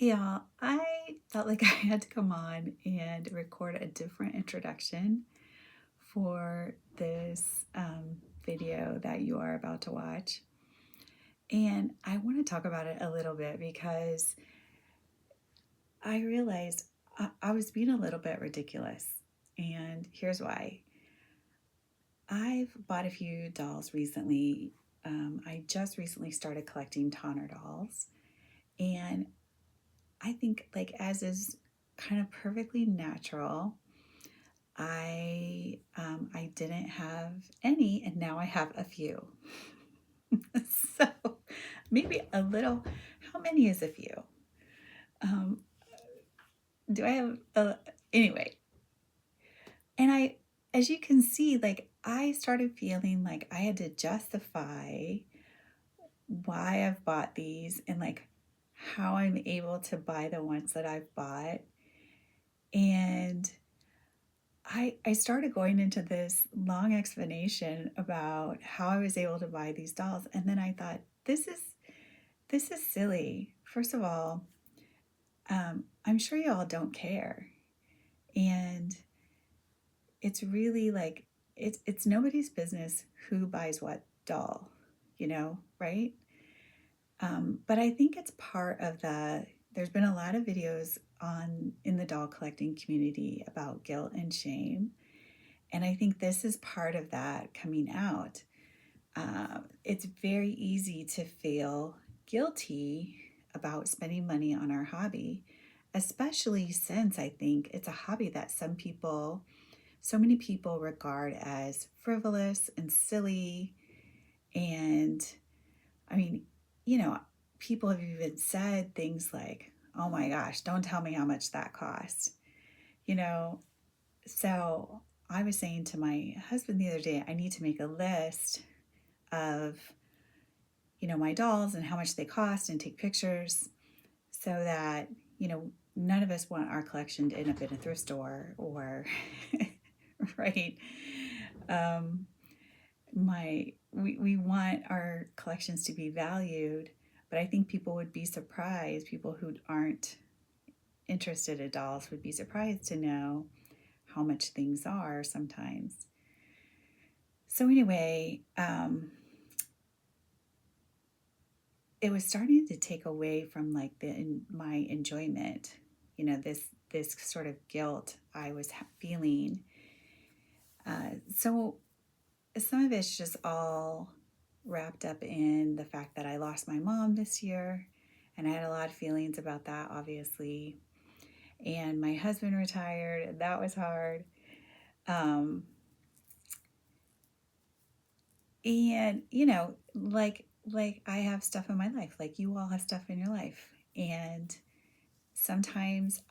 Hey y'all, I felt like I had to come on and record a different introduction for this video that you are about to watch. And I want to talk about it a little bit because I realized I was being a little bit ridiculous. And here's why. I've bought a few dolls recently. I just recently started collecting Tonner dolls. And I think, like, as is kind of perfectly natural, I didn't have any, and now I have a few. So maybe a little. How many is a few? Um, do I have a anyway? And as you can see, like I started feeling like I had to justify why I've bought these and like how I'm able to buy the ones that I've bought. And I started going into this long explanation about how I was able to buy these dolls, and then I thought, this is silly. First of all, I'm sure you all don't care, and it's really like it's nobody's business who buys what doll, right? But I think it's part of the. There's been a lot of videos on in the doll collecting community about guilt and shame. And I think this is part of that coming out. It's very easy to feel guilty about spending money on our hobby, especially since I think it's a hobby that so many people regard as frivolous and silly. And I mean, you know, people have even said things like, oh my gosh, don't tell me how much that cost, you know, So I was saying to my husband the other day, I need to make a list of, my dolls and how much they cost and take pictures so that, none of us want our collection to end up in a thrift store or, right? Um, we want our collections to be valued, but I think people would be surprised, people who aren't interested in dolls would be surprised to know how much things are sometimes. So anyway, it was starting to take away from like my enjoyment. This sort of guilt I was feeling. So some of it's just all wrapped up in the fact that I lost my mom this year, and I had a lot of feelings about that, obviously. And my husband retired, and that was hard. Um, and like I have stuff in my life, like you all have stuff in your life, and sometimes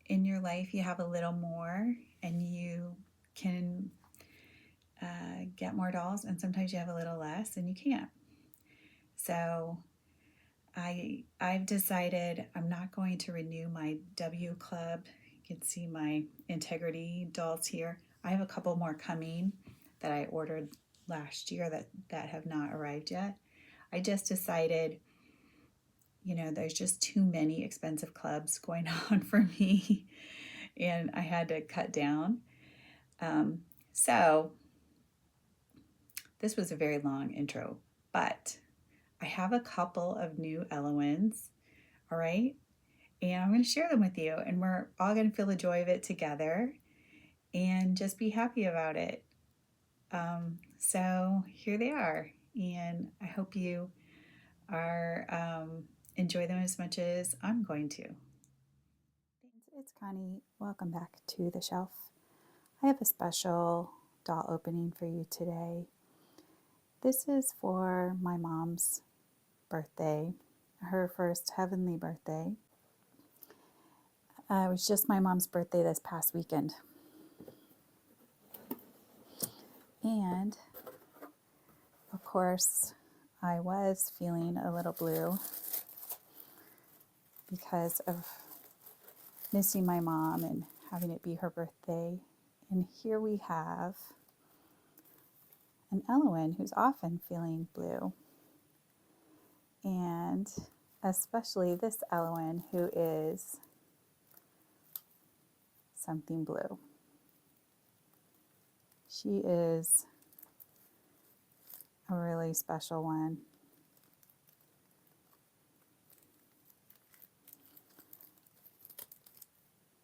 in your life you have a little more and you can get more dolls, and sometimes you have a little less and you can't. So I've decided I'm not going to renew my W Club. You can see my Integrity dolls here. I have a couple more coming that I ordered last year that have not arrived yet. I just decided, there's just too many expensive clubs going on for me, and I had to cut down. So this was a very long intro, but I have a couple of new Elowens, all right? And I'm going to share them with you, and we're all going to feel the joy of it together and just be happy about it. So here they are, and I hope you are enjoy them as much as I'm going to. It's Connie. Welcome back to the shelf. I have a special doll opening for you today. This is for my mom's birthday, her first heavenly birthday. It was just my mom's birthday this past weekend. And of course, I was feeling a little blue because of missing my mom and having it be her birthday. And here we have an Elowen who's often feeling blue, and especially this Elowen, who is something blue. She is a really special one.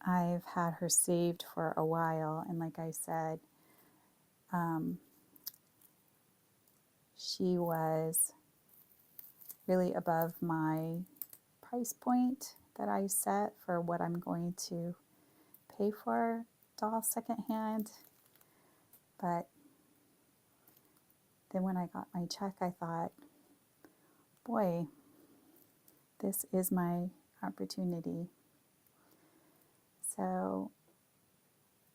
I've had her saved for a while, and like I said, she was really above my price point that I set for what I'm going to pay for dolls secondhand. But then when I got my check, I thought, boy, this is my opportunity. So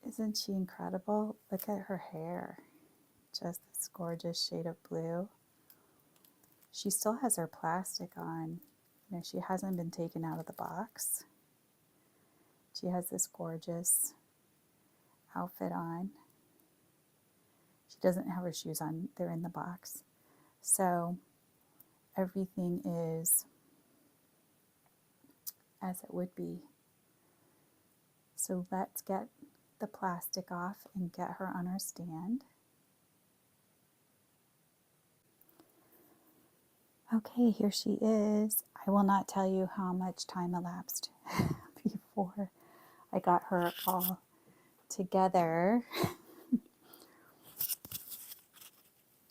isn't she incredible? Look at her hair. Just this gorgeous shade of blue. She still has her plastic on. You know, she hasn't been taken out of the box. She has this gorgeous outfit on. She doesn't have her shoes on. They're in the box. So everything is as it would be. So let's get the plastic off and get her on our stand. Okay, here she is. I will not tell you how much time elapsed before I got her all together.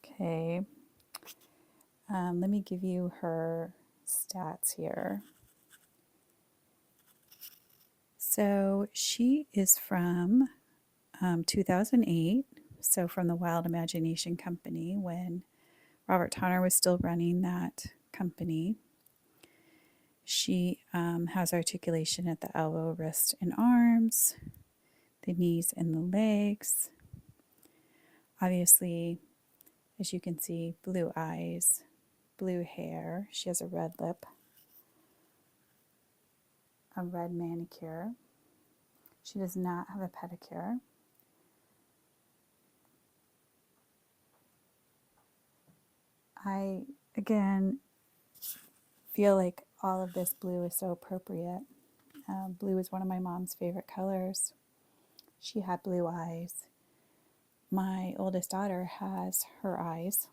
Okay, let me give you her stats here. So she is from 2008, so from the Wild Imagination Company when Robert Tonner was still running that company. She has articulation at the elbow, wrist, and arms, the knees and the legs. Obviously, as you can see, blue eyes, blue hair. She has a red lip, a red manicure. She does not have a pedicure. I, again, feel like all of this blue is so appropriate. Blue is one of my mom's favorite colors. She had blue eyes. My oldest daughter has her eyes,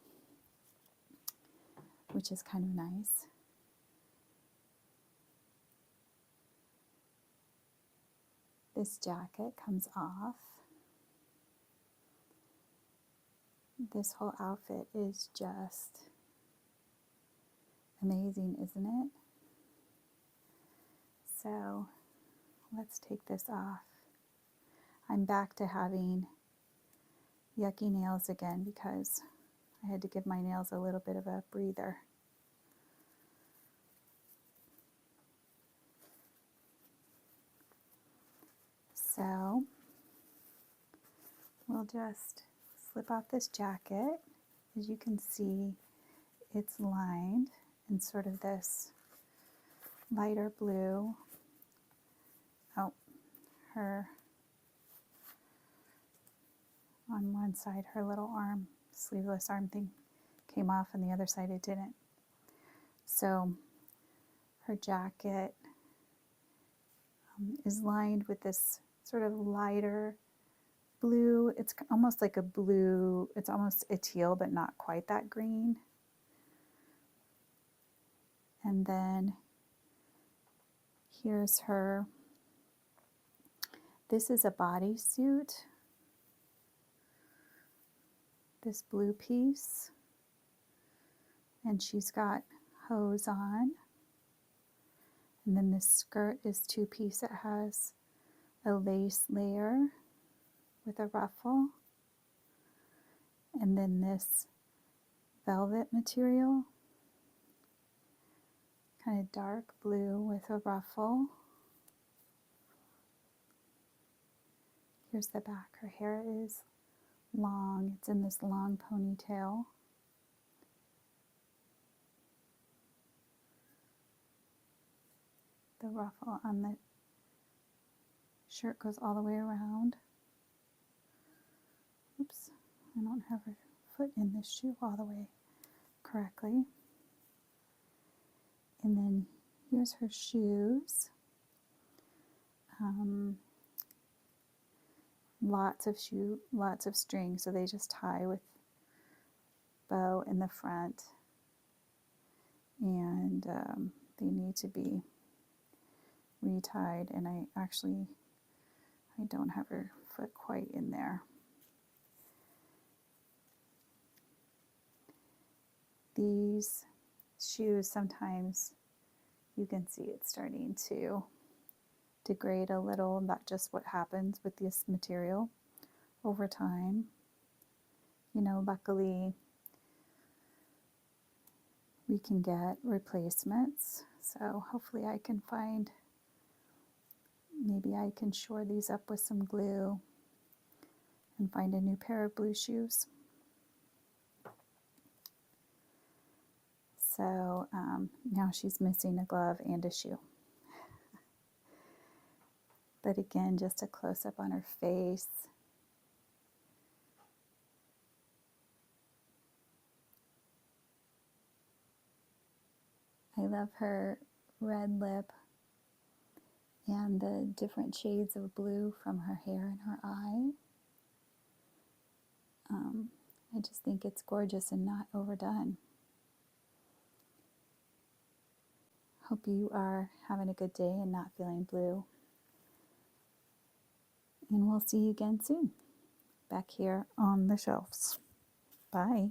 which is kind of nice. This jacket comes off. This whole outfit is just amazing, isn't it? So let's take this off. I'm back to having yucky nails again because I had to give my nails a little bit of a breather. So we'll just slip off this jacket. As you can see, it's lined in sort of this lighter blue. Oh, her on one side, her little arm, sleeveless arm thing came off, and the other side it didn't. So her jacket is lined with this sort of lighter blue. It's almost like a blue, it's almost a teal, but not quite that green. And then here's her. This is a bodysuit. This blue piece. And she's got hose on. And then this skirt is two-piece. It has a lace layer with a ruffle. And then this velvet material, kind of dark blue with a ruffle. Here's the back. Her hair is long. It's in this long ponytail. The ruffle on the shirt goes all the way around. Oops, I don't have her foot in this shoe all the way correctly. And then here's her shoes. Lots of string, so they just tie with bow in the front, and they need to be retied. And I don't have her foot quite in there. These shoes, sometimes you can see it's starting to degrade a little. That's just what happens with this material over time. Luckily we can get replacements, so hopefully maybe I can shore these up with some glue and find a new pair of blue shoes. So now she's missing a glove and a shoe. But again, just a close-up on her face. I love her red lip and the different shades of blue from her hair and her eye. I just think it's gorgeous and not overdone. Hope you are having a good day and not feeling blue. And we'll see you again soon, back here on the shelves. Bye.